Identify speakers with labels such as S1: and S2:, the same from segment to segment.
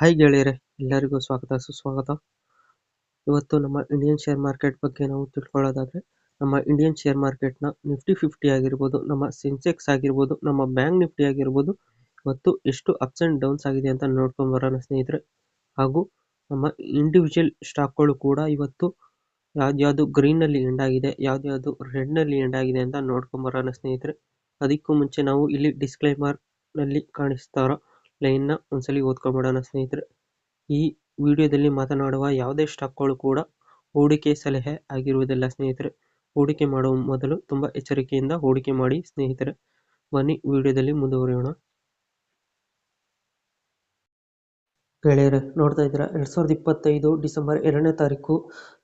S1: Hi ಗೆಳೆಯರೆ, ಎಲ್ಲರಿಗೂ ಸ್ವಾಗತ ಸುಸ್ವಾಗತ. ಇವತ್ತು ನಮ್ಮ ಇಂಡಿಯನ್ ಶೇರ್ ಮಾರ್ಕೆಟ್ ಬಗ್ಗೆ ನಾವು ತಿಳ್ಕೊಳ್ಳೋದಾದ್ರೆ, ನಮ್ಮ ಇಂಡಿಯನ್ ಶೇರ್ ಮಾರ್ಕೆಟ್ನ ನಿಫ್ಟಿ 50 ಆಗಿರ್ಬೋದು, ನಮ್ಮ ಸೆನ್ಸೆಕ್ಸ್ ಆಗಿರ್ಬೋದು, ನಮ್ಮ ಬ್ಯಾಂಕ್ ನಿಫ್ಟಿ ಆಗಿರ್ಬೋದು, ಇವತ್ತು ಎಷ್ಟು ಅಪ್ಸ್ ಅಂಡ್ ಡೌನ್ಸ್ ಆಗಿದೆ ಅಂತ ನೋಡ್ಕೊಂಡು ಬರೋಣ ಸ್ನೇಹಿತರೆ. ಹಾಗೂ ನಮ್ಮ ಇಂಡಿವಿಜುವಲ್ ಸ್ಟಾಕ್ಗಳು ಕೂಡ ಇವತ್ತು ಯಾವ್ದ್ಯಾವ್ದು ಗ್ರೀನಲ್ಲಿ ಎಂಡ್ ಆಗಿದೆ, ಯಾವ್ದ್ಯಾವ್ದು ರೆಡ್ನಲ್ಲಿ ಎಂಡ್ ಆಗಿದೆ ಅಂತ ನೋಡ್ಕೊಂಡು ಬರೋಣ ಸ್ನೇಹಿತರೆ. ಅದಕ್ಕೂ ಮುಂಚೆ ನಾವು ಇಲ್ಲಿ ಡಿಸ್ಕ್ಲೈಮರ್ ನಲ್ಲಿ ಕಾಣಿಸ್ತಾರೋ ಲೈನ್ನ ಒಂದ್ಸಲಿ ಓದ್ಕೊಂಡ್ಬಿಡೋಣ ಸ್ನೇಹಿತರೆ. ಈ ವಿಡಿಯೋದಲ್ಲಿ ಮಾತನಾಡುವ ಯಾವುದೇ ಸ್ಟಾಕ್ಗಳು ಕೂಡ ಹೂಡಿಕೆ ಸಲಹೆ ಆಗಿರುವುದಿಲ್ಲ ಸ್ನೇಹಿತರೆ. ಹೂಡಿಕೆ ಮಾಡುವ ಮೊದಲು ತುಂಬಾ ಎಚ್ಚರಿಕೆಯಿಂದ ಹೂಡಿಕೆ ಮಾಡಿ ಸ್ನೇಹಿತರೆ. ಬನ್ನಿ ವಿಡಿಯೋದಲ್ಲಿ ಮುಂದುವರಿಯೋಣ. ಗೆಳೆಯರೆ, ನೋಡ್ತಾ ಇದ್ದೀರಾ 2025 ಡಿಸೆಂಬರ್ 2ನೇ ತಾರೀಕು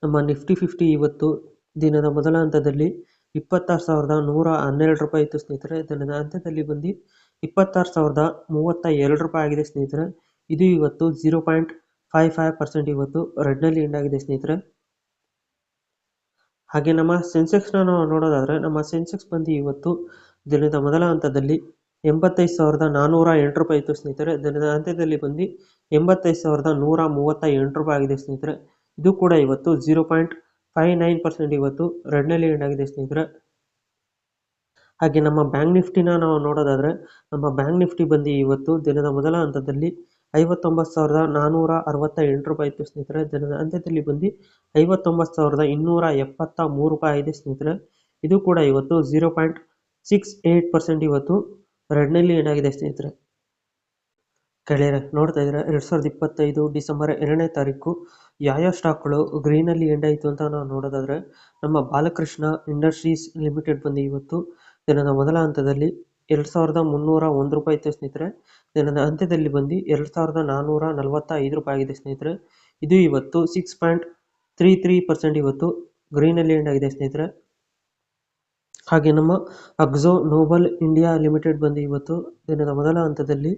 S1: ನಮ್ಮ ನಿಫ್ಟಿ 50 ಇವತ್ತು ದಿನದ ಮೊದಲ ಹಂತದಲ್ಲಿ 26,112 ರೂಪಾಯಿ ಇತ್ತು ಸ್ನೇಹಿತರೆ. ದಿನದ ಅಂತ್ಯದಲ್ಲಿ ಬಂದು 26,032 ರೂಪಾಯಿ ಆಗಿದೆ ಸ್ನೇಹಿತರೆ. ಇದು ಇವತ್ತು 0.55% ಇವತ್ತು ರೆಡ್ನಲ್ಲಿ ಎಂಡ್ ಆಗಿದೆ ಸ್ನೇಹಿತರೆ. ಹಾಗೆ ನಮ್ಮ ಸೆನ್ಸೆಕ್ಸ್ನ ನಾವು ನೋಡೋದಾದ್ರೆ, ನಮ್ಮ ಸೆನ್ಸೆಕ್ಸ್ ಬಂದು ಇವತ್ತು ದಿನದ ಮೊದಲ ಹಂತದಲ್ಲಿ 85,408 ರೂಪಾಯಿ ಇತ್ತು ಸ್ನೇಹಿತರೆ. ದಿನದ ಅಂತ್ಯದಲ್ಲಿ ಬಂದು 85,138 ರೂಪಾಯಿ ಆಗಿದೆ ಸ್ನೇಹಿತರೆ. ಇದು ಕೂಡ ಇವತ್ತು 0.59% ಇವತ್ತು ರೆಡ್ನಲ್ಲಿ ಎಂಡ್ ಆಗಿದೆ ಸ್ನೇಹಿತರೆ. ಹಾಗೆ ನಮ್ಮ ಬ್ಯಾಂಕ್ ನಿಫ್ಟಿನ ನಾವು ನೋಡೋದಾದ್ರೆ, ನಮ್ಮ ಬ್ಯಾಂಕ್ ನಿಫ್ಟಿ ಬಂದು ಇವತ್ತು ದಿನದ ಮೊದಲ ಹಂತದಲ್ಲಿ 59,468 ರೂಪಾಯಿ ಇತ್ತು ಸ್ನೇಹಿತರೆ. ದಿನದ ಅಂತ್ಯದಲ್ಲಿ ಬಂದು 59,273 ರೂಪಾಯಿ ಆಗಿದೆ ಸ್ನೇಹಿತರೆ. ಇದು ಕೂಡ ಇವತ್ತು 0.68% ಇವತ್ತು ರೆಡ್ನಲ್ಲಿ ಎಂಡ್ ಆಗಿದೆ ಸ್ನೇಹಿತರೆ. ಗೆಳೆಯರೆ, ನೋಡ್ತಾ ಇದ್ರೆ 2025 ಡಿಸೆಂಬರ್ 2ನೇ ತಾರೀಕು ಯಾವ ಸ್ಟಾಕ್ಗಳು ಗ್ರೀನಲ್ಲಿ ಎಂಡ್ ಆಯಿತು ಅಂತ ನಾವು ನೋಡೋದಾದ್ರೆ, ನಮ್ಮ ಬಾಲಕೃಷ್ಣ ಇಂಡಸ್ಟ್ರೀಸ್ ಲಿಮಿಟೆಡ್ ಬಂದು ಇವತ್ತು ದಿನದ ಮೊದಲ ಹಂತದಲ್ಲಿ 2,301 ರೂಪಾಯಿ ಇತ್ತು ಸ್ನೇಹಿತರೆ. ದಿನದ ಅಂತ್ಯದಲ್ಲಿ ಬಂದು 2,445 ರೂಪಾಯಿ ಆಗಿದೆ ಸ್ನೇಹಿತರೆ. ಇದು ಇವತ್ತು 6.33% ಇವತ್ತು ಗ್ರೀನಲ್ಲಿ ಎಂಡ್ ಆಗಿದೆ ಸ್ನೇಹಿತರೆ. ಹಾಗೆ ನಮ್ಮ ಅಕ್ಸೋ ನೋಬಲ್ ಇಂಡಿಯಾ ಲಿಮಿಟೆಡ್ ಬಂದು ಇವತ್ತು ದಿನದ ಮೊದಲ ಹಂತದಲ್ಲಿ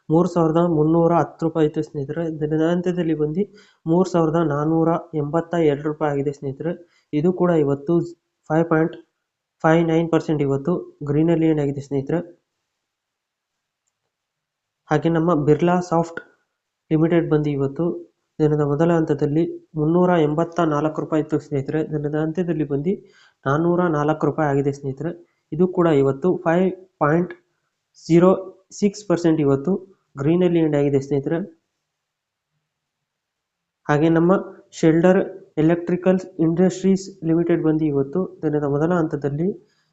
S1: 3,310 ರೂಪಾಯಿ ಇತ್ತು ಸ್ನೇಹಿತರೆ. ದಿನದ ಅಂತ್ಯದಲ್ಲಿ ಬಂದು 3,482 ರೂಪಾಯಿ ಆಗಿದೆ ಸ್ನೇಹಿತರೆ. ಇದು ಕೂಡ ಇವತ್ತು 5.59% ಇವತ್ತು ಗ್ರೀನಲ್ಲಿ ಎಂಡ್ ಆಗಿದೆ ಸ್ನೇಹಿತರೆ. ಹಾಗೆ ನಮ್ಮ ಬಿರ್ಲಾ ಸಾಫ್ಟ್ ಲಿಮಿಟೆಡ್ ಬಂದು ಇವತ್ತು ದಿನದ ಮೊದಲ ಹಂತದಲ್ಲಿ 384 ರೂಪಾಯಿ ಇತ್ತು ಸ್ನೇಹಿತರೆ. ದಿನದ ಅಂತ್ಯದಲ್ಲಿ ಬಂದು 404 ರೂಪಾಯಿ ಆಗಿದೆ ಸ್ನೇಹಿತರೆ. ಇದು ಕೂಡ ಇವತ್ತು 5.06% ಇವತ್ತು ಗ್ರೀನಲ್ಲಿ ಎಂಡ್ ಆಗಿದೆ ಸ್ನೇಹಿತರೆ. ಹಾಗೆ ನಮ್ಮ ಶೆಲ್ಡರ್ ಎಲೆಕ್ಟ್ರಿಕಲ್ ಇಂಡಸ್ಟ್ರೀಸ್ ಲಿಮಿಟೆಡ್ ಬಂದು ಇವತ್ತು ದಿನದ ಮೊದಲ ಹಂತದಲ್ಲಿ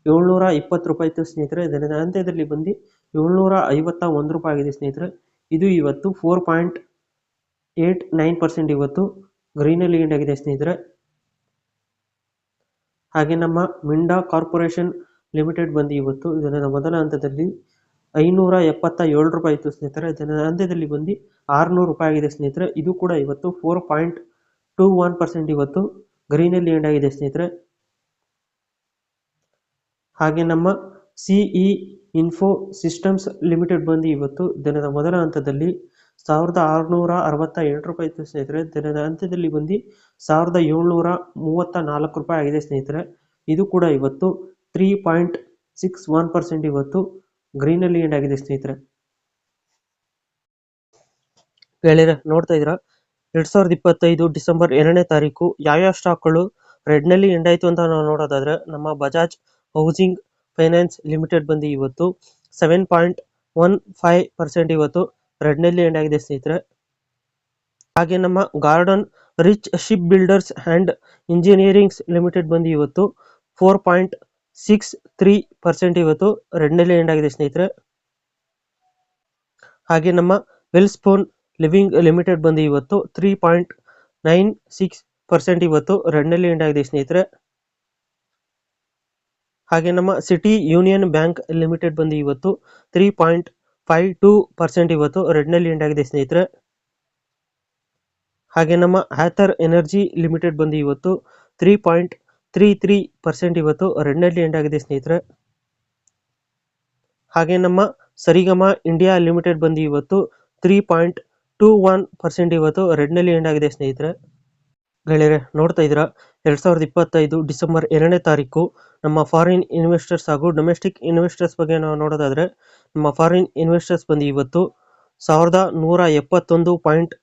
S1: 720 ರೂಪಾಯಿ ಇತ್ತು ಸ್ನೇಹಿತರೆ. ದಿನದ ಅಂತ್ಯದಲ್ಲಿ ಬಂದು 751 ರೂಪಾಯಿ ಆಗಿದೆ ಸ್ನೇಹಿತರೆ. ಇದು ಇವತ್ತು 4.89% ಇವತ್ತು ಗ್ರೀನಲ್ಲಿ ಎಂಡ್ ಆಗಿದೆ ಸ್ನೇಹಿತರೆ. ಹಾಗೆ ನಮ್ಮ ಮಿಂಡಾ ಕಾರ್ಪೊರೇಷನ್ ಲಿಮಿಟೆಡ್ ಬಂದು ಇವತ್ತು ದಿನದ ಮೊದಲ ಹಂತದಲ್ಲಿ 577 ರೂಪಾಯಿ ಇತ್ತು ಸ್ನೇಹಿತರೆ. ದಿನದ ಅಂತ್ಯದಲ್ಲಿ ಬಂದು 600 ರೂಪಾಯಿ ಆಗಿದೆ ಸ್ನೇಹಿತರೆ. ಇದು ಕೂಡ ಇವತ್ತು 4.21% ಇವತ್ತು ಗ್ರೀನಲ್ಲಿ ಎಂಡ್ ಆಗಿದೆ ಸ್ನೇಹಿತರೆ. ಹಾಗೆ ನಮ್ಮ ಸಿಇ ಇನ್ಫೋ ಸಿಸ್ಟಮ್ಸ್ ಲಿಮಿಟೆಡ್ ಬಂದು ಇವತ್ತು ದಿನದ ಮೊದಲ ಹಂತದಲ್ಲಿ 1,668 ರೂಪಾಯಿ ಇತ್ತು ಸ್ನೇಹಿತರೆ. ದಿನದ ಅಂತ್ಯದಲ್ಲಿ ಬಂದು 1,734 ರೂಪಾಯಿ ಆಗಿದೆ ಸ್ನೇಹಿತರೆ. ಇದು ಕೂಡ ಇವತ್ತು 3.61% ಇವತ್ತು ಗ್ರೀನಲ್ಲಿ ಎಂಡ್ ಆಗಿದೆ ಸ್ನೇಹಿತರೆ. ಗೆಳೆಯರೆ, ನೋಡ್ತಾ ಇದ್ದೀರಾ 2025 ಡಿಸೆಂಬರ್ 2ನೇ ತಾರೀಕು ಯಾವ್ಯಾವ ಸ್ಟಾಕ್ಗಳು ರೆಡ್ನಲ್ಲಿ ಎಂಡ್ ಆಯಿತು ಅಂತ ನಾವು ನೋಡೋದಾದ್ರೆ, ನಮ್ಮ ಬಜಾಜ್ ಹೌಸಿಂಗ್ ಫೈನಾನ್ಸ್ ಲಿಮಿಟೆಡ್ ಬಂದು ಇವತ್ತು 7.15% ಇವತ್ತು ರೆಡ್ನಲ್ಲಿ ಎಂಡ್ ಆಗಿದೆ ಸ್ನೇಹಿತರೆ. ಹಾಗೆ ನಮ್ಮ garden rich ship builders and ಇಂಜಿನಿಯರಿಂಗ್ಸ್ limited ಬಂದು ಇವತ್ತು 4.63% ಇವತ್ತು ರೆಡ್ನಲ್ಲಿ ಎಂಡ್ ಆಗಿದೆ ಸ್ನೇಹಿತರೆ. ಹಾಗೆ ನಮ್ಮ ವೆಲ್ಸ್ಪೋನ್ ಲಿವಿಂಗ್ ಲಿಮಿಟೆಡ್ ಬಂದು ಇವತ್ತು 3.96% ಇವತ್ತು ರೆಡ್ನಲ್ಲಿ ಎಂಡ್ ಆಗಿದೆ ಸ್ನೇಹಿತರೆ. ಹಾಗೆ ನಮ್ಮ ಸಿಟಿ ಯೂನಿಯನ್ ಬ್ಯಾಂಕ್ ಲಿಮಿಟೆಡ್ ಬಂದು ಇವತ್ತು 3.52% ಇವತ್ತು ರೆಡ್ನಲ್ಲಿ ಎಂಡ್ ಆಗಿದೆ ಸ್ನೇಹಿತರೆ. ಹಾಗೆ ನಮ್ಮ ಹ್ಯಾಥರ್ ಎನರ್ಜಿ ಲಿಮಿಟೆಡ್ ಬಂದು ಇವತ್ತು 3.33% ಇವತ್ತು ರೆಡ್ನಲ್ಲಿ ಎಂಡ್ ಆಗಿದೆ ಸ್ನೇಹಿತರೆ. ಹಾಗೆ ನಮ್ಮ ಸರಿಗಮ ಇಂಡಿಯಾ ಲಿಮಿಟೆಡ್ ಬಂದು ಇವತ್ತು 3.21% ಇವತ್ತು ರೆಡ್ನಲ್ಲಿ ಎಂಡ್ ಆಗಿದೆ ಸ್ನೇಹಿತರೆ. ಗೆಳೆಯರೆ, ನೋಡ್ತಾ ಇದ್ದೀರಾ 2025 ಡಿಸೆಂಬರ್ 2ನೇ ತಾರೀಕು ನಮ್ಮ ಫಾರಿನ್ ಇನ್ವೆಸ್ಟರ್ಸ್ ಹಾಗೂ ಡೊಮೆಸ್ಟಿಕ್ ಇನ್ವೆಸ್ಟರ್ಸ್ ಬಗ್ಗೆ ನಾವು ನೋಡೋದಾದ್ರೆ, ನಮ್ಮ ಫಾರಿನ್ ಇನ್ವೆಸ್ಟರ್ಸ್ ಬಂದು ಇವತ್ತು 1,171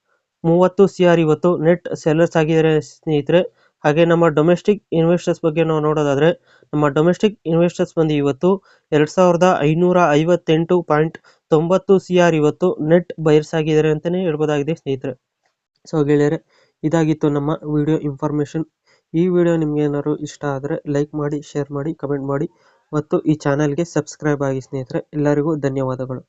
S1: 30 CR ಇವತ್ತು ನೆಟ್ ಸೆಲ್ಲರ್ಸ್ ಆಗಿದ್ದಾರೆ ಸ್ನೇಹಿತರೆ. ಹಾಗೆ ನಮ್ಮ ಡೊಮೆಸ್ಟಿಕ್ ಇನ್ವೆಸ್ಟರ್ಸ್ ಬಗ್ಗೆ ನಾವು ನೋಡೋದಾದ್ರೆ ನಮ್ಮ ಡೊಮೆಸ್ಟಿಕ್ ಇನ್ವೆಸ್ಟರ್ಸ್ ಬಂದು ಇವತ್ತು 2558.90 CR ಇವತ್ತು ನೆಟ್ ಬೈರ್ಸ್ ಆಗಿದ್ದಾರೆ ಅಂತಾನೆ ಹೇಳ್ಬೋದಾಗಿದೆ ಸ್ನೇಹಿತರೆ. ಸೊ ಗೆಳೆಯರೆ, ಇದಾಗಿತ್ತು ನಮ್ಮ ವಿಡಿಯೋ ಇನ್ಫಾರ್ಮೇಶನ್. ಈ ವಿಡಿಯೋ ನಿಮ್ಗೆ ಏನಾದ್ರು ಇಷ್ಟ ಆದರೆ ಲೈಕ್ ಮಾಡಿ, ಶೇರ್ ಮಾಡಿ, ಕಮೆಂಟ್ ಮಾಡಿ ಮತ್ತು ಈ ಚಾನಲ್ಗೆ ಸಬ್ಸ್ಕ್ರೈಬ್ ಆಗಿ ಸ್ನೇಹಿತರೆ. ಎಲ್ಲರಿಗೂ ಧನ್ಯವಾದಗಳು.